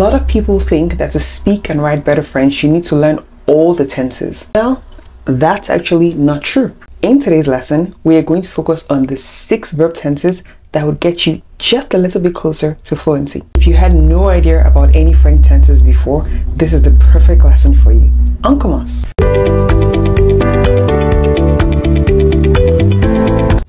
A lot of people think that to speak and write better French, you need to learn all the tenses. Well, that's actually not true. In today's lesson, we are going to focus on the 6 verb tenses that would get you just a little bit closer to fluency. If you had no idea about any French tenses before, this is the perfect lesson for you. On commence.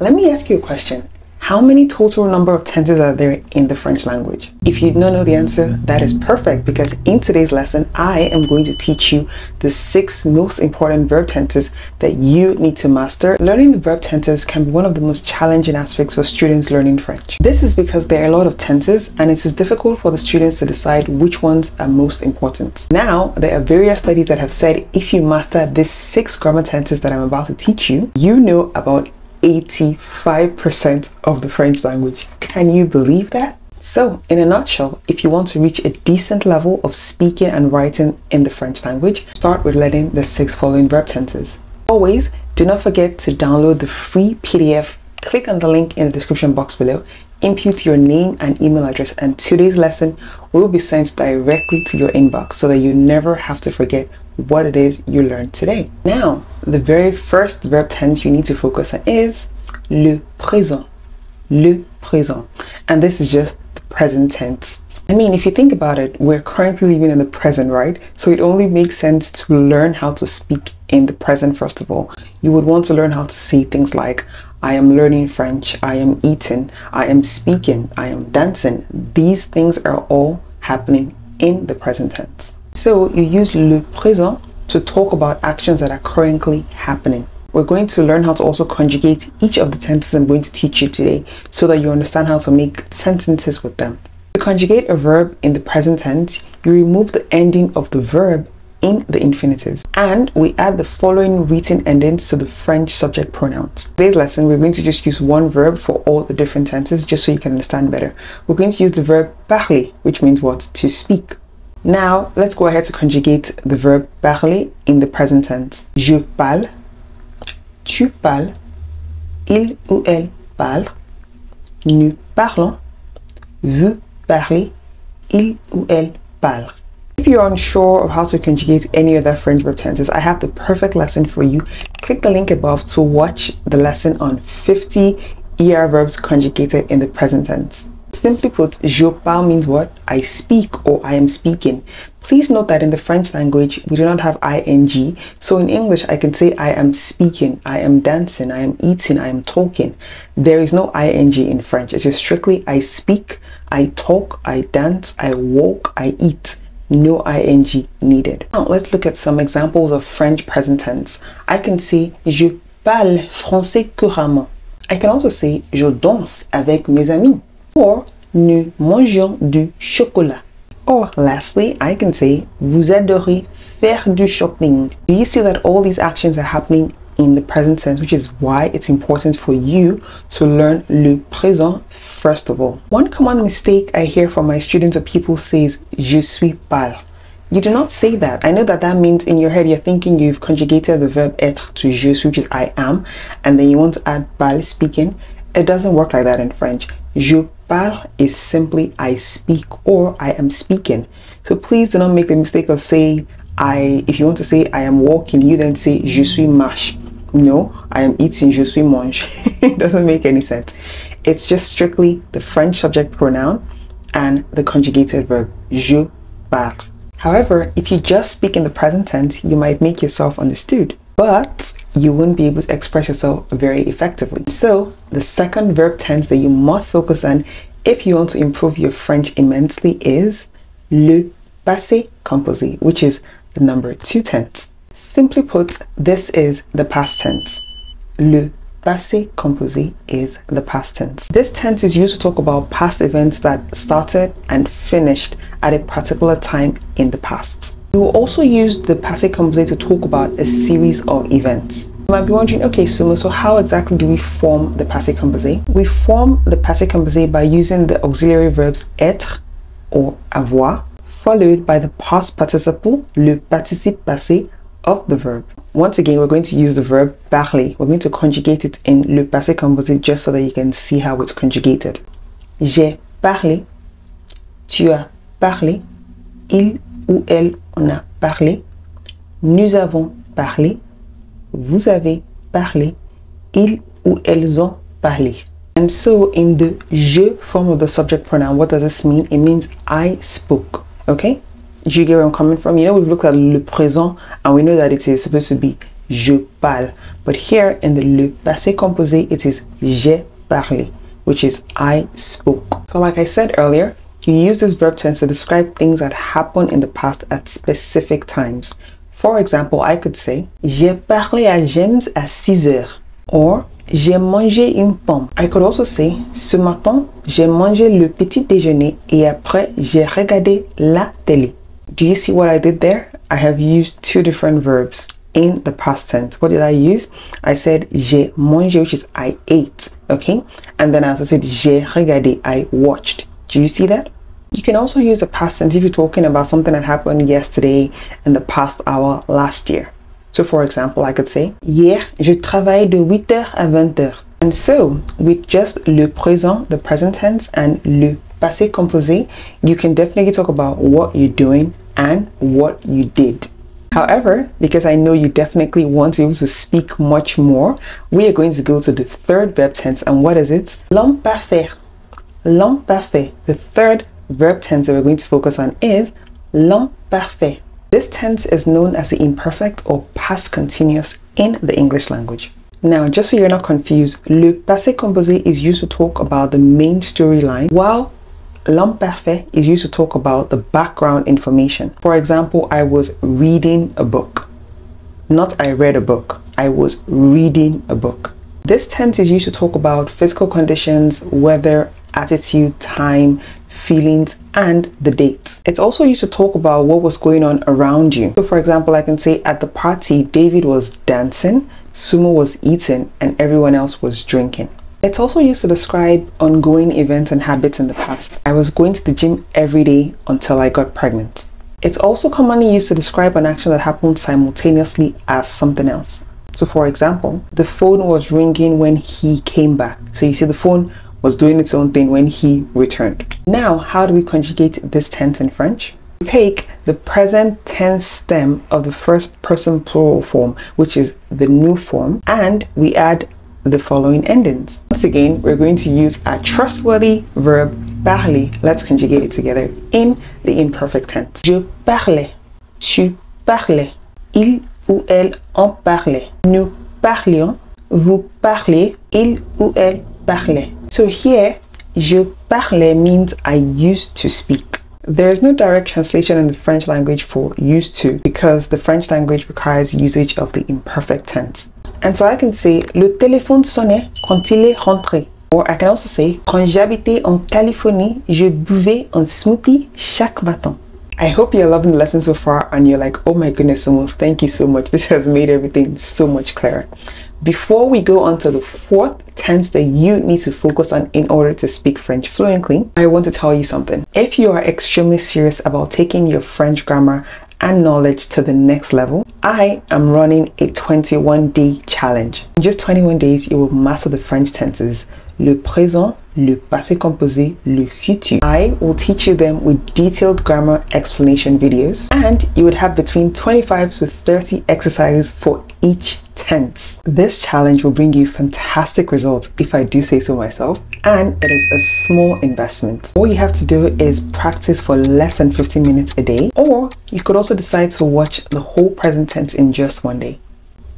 Let me ask you a question. How many total number of tenses are there in the French language? If you do not know the answer, that is perfect, because in today's lesson, I am going to teach you the 6 most important verb tenses that you need to master. Learning the verb tenses can be one of the most challenging aspects for students learning French. This is because there are a lot of tenses and it is difficult for the students to decide which ones are most important. Now, there are various studies that have said if you master these 6 grammar tenses that I'm about to teach you, you know about 85% of the French language. Can you believe that? So, in a nutshell, if you want to reach a decent level of speaking and writing in the French language, start with learning the 6 following verb tenses. Always, do not forget to download the free PDF. Click on the link in the description box below, input your name and email address, and today's lesson will be sent directly to your inbox so that you never have to forget what it is you learned today. Now, the very first verb tense you need to focus on is le présent. Le présent. And this is just the present tense. I mean, if you think about it, we're currently living in the present, right? So it only makes sense to learn how to speak in the present first of all. You would want to learn how to say things like I am learning French, I am eating, I am speaking, I am dancing. These things are all happening in the present tense. So you use le présent to talk about actions that are currently happening. We're going to learn how to also conjugate each of the tenses I'm going to teach you today so that you understand how to make sentences with them. To conjugate a verb in the present tense, you remove the ending of the verb in the infinitive, and we add the following written endings to the French subject pronouns. Today's lesson, we're going to just use one verb for all the different tenses just so you can understand better. We're going to use the verb parler, which means what? To speak. Now, let's go ahead to conjugate the verb parler in the present tense. Je parle, tu parles, il ou elle parle, nous parlons, vous parlez, il ou elle parle. If you're unsure of how to conjugate any other French verb tenses, I have the perfect lesson for you. Click the link above to watch the lesson on 50 ER verbs conjugated in the present tense. Simply put, je parle means what? I speak or I am speaking. Please note that in the French language, we do not have ing. So in English, I can say I am speaking, I am dancing, I am eating, I am talking. There is no ing in French. It is strictly I speak, I talk, I dance, I walk, I eat. No ing needed. Now let's look at some examples of French present tense. I can say je parle français couramment. I can also say je danse avec mes amis. Or nous mangeons du chocolat. Or lastly, I can say vous adorez faire du shopping. Do you see that all these actions are happening in the present tense, which is why it's important for you to learn le présent first of all. One common mistake I hear from my students or people says je suis parle. You do not say that. I know that that means in your head you're thinking you've conjugated the verb être to je suis, which is I am, and then you want to add parle, speaking. It doesn't work like that in French. Je parle is simply I speak or I am speaking. So please do not make the mistake of saying if you want to say I am walking, you then say je suis marche. No, I am eating, je suis mange. It doesn't make any sense. It's just strictly the French subject pronoun and the conjugated verb, je parle. However, if you just speak in the present tense, you might make yourself understood, but you wouldn't be able to express yourself very effectively. So the second verb tense that you must focus on if you want to improve your French immensely is le passé composé, which is the number 2 tense. Simply put, this is the past tense. Le passé composé is the past tense. This tense is used to talk about past events that started and finished at a particular time in the past. We will also use the passé composé to talk about a series of events. You might be wondering, okay, Sumo, so how exactly do we form the passé composé? We form the passé composé by using the auxiliary verbs être or avoir, followed by the past participle, le participe passé of the verb. Once again, we're going to use the verb parler. We're going to conjugate it in le passé composé just so that you can see how it's conjugated. J'ai parlé, tu as parlé, il ou elle en a parlé, nous avons parlé, vous avez parlé, ils ou elles ont parlé. And so in the je form of the subject pronoun, what does this mean? It means I spoke, okay? Do you get where I'm coming from? You know, we've looked at le présent and we know that it is supposed to be je parle. But here in the le passé composé, it is j'ai parlé, which is I spoke. So like I said earlier, you use this verb tense to describe things that happen in the past at specific times. For example, I could say, j'ai parlé à James à 6 heures. Or, j'ai mangé une pomme. I could also say, ce matin, j'ai mangé le petit déjeuner et après, j'ai regardé la télé. Do you see what I did there? I have used two different verbs in the past tense. What did I use? I said, j'ai mangé, which is I ate, okay? And then I also said, j'ai regardé, I watched. Do you see that? You can also use the past tense if you're talking about something that happened yesterday, in the past hour, last year. So for example, I could say, hier, je travaille de 8h à 20h. And so, with just le présent, the present tense, and le passé composé, you can definitely talk about what you're doing and what you did. However, because I know you definitely want to be able to speak much more, we are going to go to the third verb tense. And what is it? L'imparfait. L'imparfait. The third verb tense that we're going to focus on is l'imparfait. This tense is known as the imperfect or past continuous in the English language. Now, just so you're not confused, le passé composé is used to talk about the main storyline, while l'imperfect is used to talk about the background information. For example, I was reading a book. Not I read a book. I was reading a book. This tense is used to talk about physical conditions, weather, attitude, time, feelings, and the dates. It's also used to talk about what was going on around you. So for example, I can say at the party, David was dancing, Sumo was eating, and everyone else was drinking. It's also used to describe ongoing events and habits in the past. I was going to the gym every day until I got pregnant. It's also commonly used to describe an action that happened simultaneously as something else. So for example, the phone was ringing when he came back. So you see the phone was doing its own thing when he returned. Now, how do we conjugate this tense in French? We take the present tense stem of the first person plural form, which is the new form, and we add the following endings. Once again, we're going to use a trustworthy verb, parler. Let's conjugate it together in the imperfect tense. Je parlais, tu parlais, il ou elle en parlait, nous parlions, vous parliez, il ou elle parlait. So here, je parlais means I used to speak. There is no direct translation in the French language for used to because the French language requires usage of the imperfect tense. And so I can say, le téléphone sonnait quand il est rentré. Or I can also say, quand j'habitais en Californie, je buvais un smoothie chaque matin. I hope you're loving the lesson so far and you're like, oh my goodness, Sumo, thank you so much. This has made everything so much clearer. Before we go on to the fourth tense that you need to focus on in order to speak French fluently, I want to tell you something. If you are extremely serious about taking your French grammar and knowledge to the next level, I am running a 21-day challenge. In just 21 days, you will master the French tenses, le présent, le passé composé, le futur. I will teach you them with detailed grammar explanation videos, and you would have between 25 to 30 exercises for each tense. This challenge will bring you fantastic results if I do say so myself, and it is a small investment. All you have to do is practice for less than 15 minutes a day, or you could also decide to watch the whole present tense in just one day.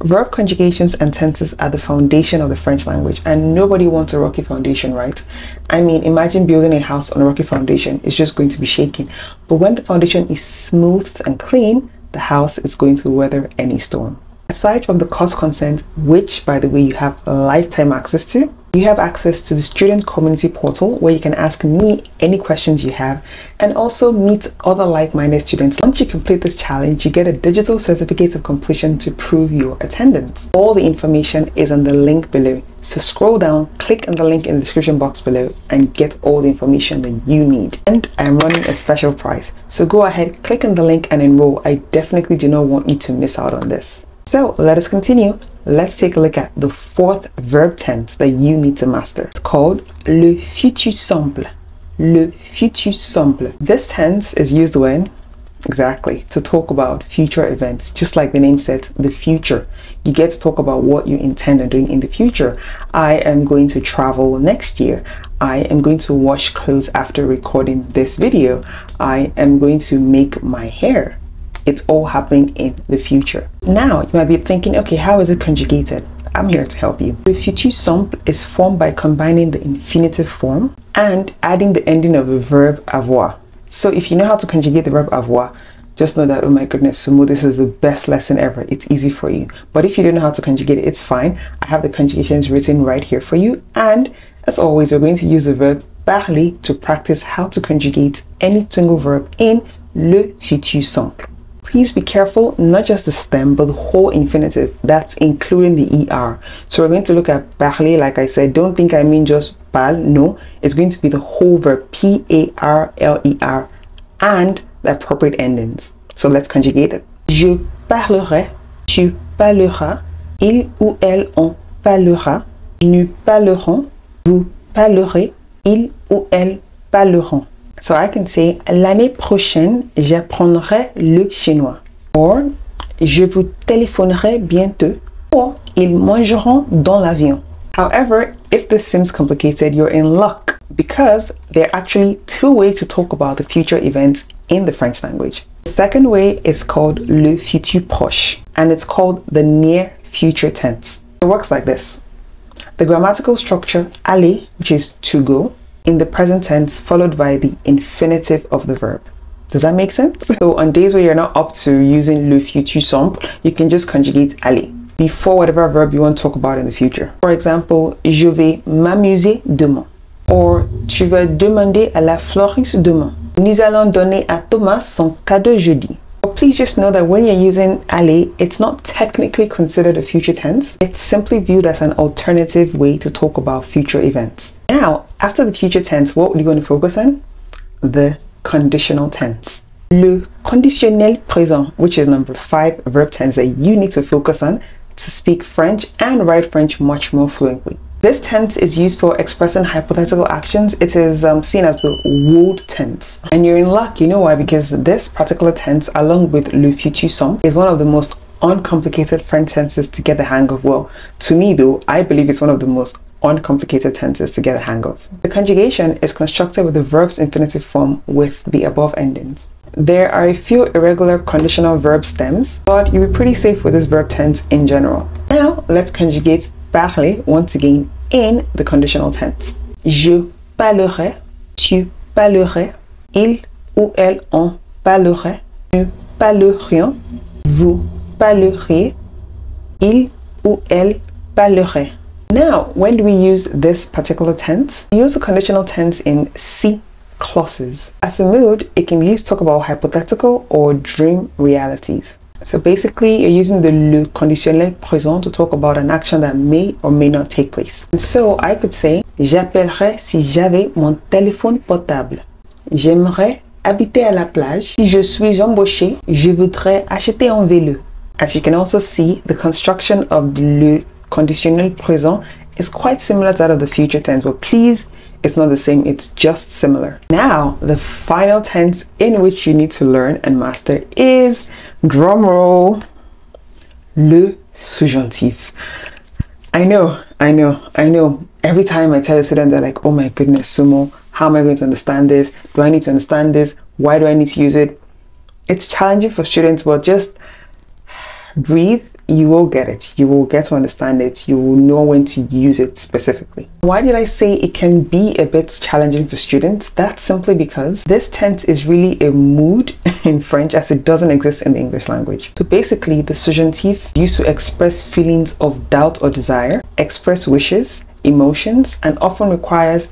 Verb conjugations and tenses are the foundation of the French language, and nobody wants a rocky foundation, right? I mean, imagine building a house on a rocky foundation. It's just going to be shaking. But when the foundation is smooth and clean, the house is going to weather any storm. Aside from the course content, which by the way you have lifetime access to, you have access to the student community portal where you can ask me any questions you have and also meet other like-minded students. Once you complete this challenge, you get a digital certificate of completion to prove your attendance. All the information is on the link below. So scroll down, click on the link in the description box below and get all the information that you need. And I'm running a special prize. So go ahead, click on the link and enroll. I definitely do not want you to miss out on this. So let us continue. Let's take a look at the fourth verb tense that you need to master. It's called le futur simple. Le futur simple. This tense is used when Exactly, to talk about future events. Just like the name says, the future. You get to talk about what you intend on doing in the future. I am going to travel next year. I am going to wash clothes after recording this video. I am going to make my hair. It's all happening in the future. Now, you might be thinking, okay, how is it conjugated? I'm here to help you. The futur simple is formed by combining the infinitive form and adding the ending of the verb avoir. So if you know how to conjugate the verb avoir, just know that, oh my goodness, Sumo, this is the best lesson ever. It's easy for you. But if you don't know how to conjugate it, it's fine. I have the conjugations written right here for you. And as always, we're going to use the verb parler to practice how to conjugate any single verb in le futur simple. Please be careful, not just the stem, but the whole infinitive. That's including the ER. So we're going to look at parler, like I said. Don't think I mean just parle. No, it's going to be the whole verb, P-A-R-L-E-R, and the appropriate endings. So let's conjugate it. Je parlerai, tu parleras, il ou elle en parlera, nous parlerons, vous parlerez, il ou elle parleront. So I can say, l'année prochaine, j'apprendrai le chinois. Or, je vous téléphonerai bientôt. Or, ils mangeront dans l'avion. However, if this seems complicated, you're in luck because there are actually two ways to talk about the future events in the French language. The second way is called le futur proche, and it's called the near future tense. It works like this. The grammatical structure aller, which is to go, in the present tense followed by the infinitive of the verb. Does that make sense? So on days where you're not up to using le futur simple, you can just conjugate aller before whatever verb you want to talk about in the future. For example, je vais m'amuser demain. Or, tu vas demander à la fleuriste demain. Nous allons donner à Thomas son cadeau jeudi. But please just know that when you're using aller, it's not technically considered a future tense. It's simply viewed as an alternative way to talk about future events. Now, after the future tense, what are you going to focus on? The conditional tense. Le conditionnel présent, which is number 5 verb tense that you need to focus on to speak French and write French much more fluently. This tense is used for expressing hypothetical actions. It is seen as the would tense. And you're in luck, you know why? Because this particular tense, along with le futur simple, is one of the most uncomplicated French tenses to get the hang of. Well, to me though, I believe it's one of the most uncomplicated tenses to get a hang of. The conjugation is constructed with the verb's infinitive form with the above endings. There are a few irregular conditional verb stems, but you'll be pretty safe with this verb tense in general. Now, let's conjugate parler once again in the conditional tense. Je parlerai, tu parlerais, il ou elle en parlerait, nous parlerions, vous parleriez, il ou elle parlerait. Now, when do we use this particular tense? We use the conditional tense in si clauses. As a mood, it can be used to talk about hypothetical or dream realities. So basically, you're using the le conditionnel présent to talk about an action that may or may not take place. And so I could say, j'appellerais si j'avais mon téléphone portable. J'aimerais habiter à la plage. Si je suis embauché, je voudrais acheter un vélo. As you can also see, the construction of the le conditionnel présent is quite similar to that of the future tense, but please, it's not the same, it's just similar. Now, the final tense in which you need to learn and master is, drumroll, le subjonctif. I know. Every time I tell a student, they're like, oh my goodness, Sumo, how am I going to understand this? Do I need to understand this? Why do I need to use it? It's challenging for students, but just breathe. You will get it. You will get to understand it. You will know when to use it specifically. Why did I say it can be a bit challenging for students? That's simply because this tense is really a mood in French as it doesn't exist in the English language. So basically, the subjunctive used to express feelings of doubt or desire, express wishes, emotions, and often requires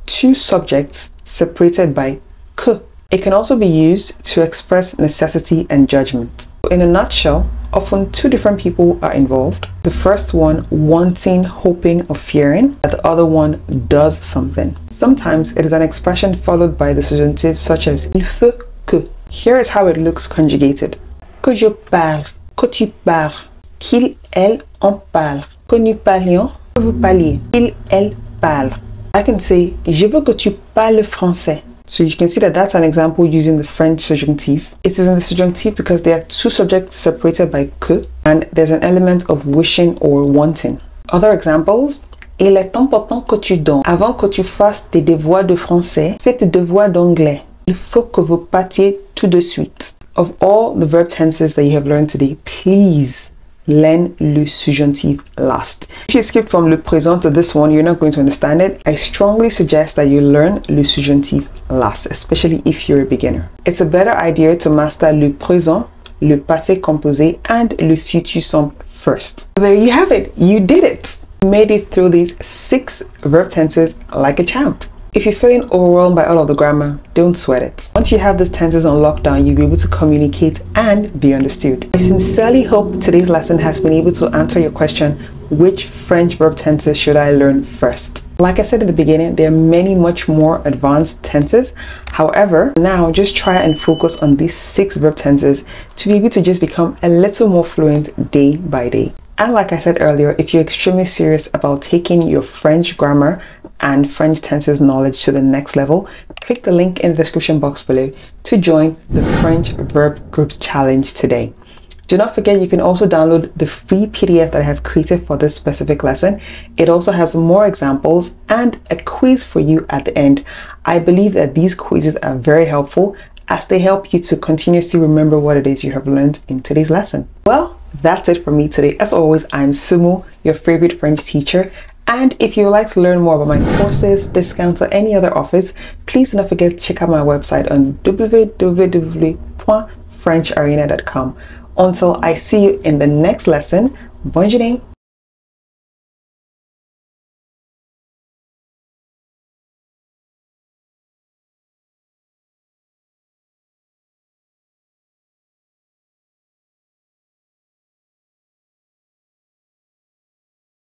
two subjects separated by que. It can also be used to express necessity and judgment. In a nutshell, often two different people are involved. The first one wanting, hoping, or fearing that the other one does something. Sometimes it is an expression followed by the subjunctive such as il faut que. Here is how it looks conjugated. Que je parle, que tu parles, qu'il, elle, en parle, que nous parlions, que vous parliez, il, elle parle. I can say, je veux que tu parles français. So you can see that that's an example using the French subjunctive. It is in the subjunctive because there are two subjects separated by que, and there's an element of wishing or wanting. Other examples: il est important que tu donnes. Avant que tu fasses tes devoirs de français, fais tes devoirs d'anglais. Il faut que vous partiez tout de suite. Of all the verb tenses that you have learned today, please learn le subjonctif last. If you skip from le présent to this one, you're not going to understand it. I strongly suggest that you learn le subjonctif last, especially if you're a beginner. It's a better idea to master le présent, le passé composé, and le futur simple first. So there you have it. You did it. You made it through these 6 verb tenses like a champ. If you're feeling overwhelmed by all of the grammar, don't sweat it. Once you have these tenses on lockdown, you'll be able to communicate and be understood. I sincerely hope today's lesson has been able to answer your question, which French verb tenses should I learn first? Like I said in the beginning, there are many much more advanced tenses. However, now just try and focus on these 6 verb tenses to be able to just become a little more fluent day by day. And like I said earlier, if you're extremely serious about taking your French grammar and French tenses knowledge to the next level, click the link in the description box below to join the French Verb Group Challenge today. Do not forget, you can also download the free PDF that I have created for this specific lesson. It also has more examples and a quiz for you at the end. I believe that these quizzes are very helpful as they help you to continuously remember what it is you have learned in today's lesson. Well, that's it for me today. As always, I'm Sumo, your favorite French teacher. And if you would like to learn more about my courses, discounts, or any other offers, please do not forget to check out my website on www.FrenchArena.com. Until I see you in the next lesson, bonne journée!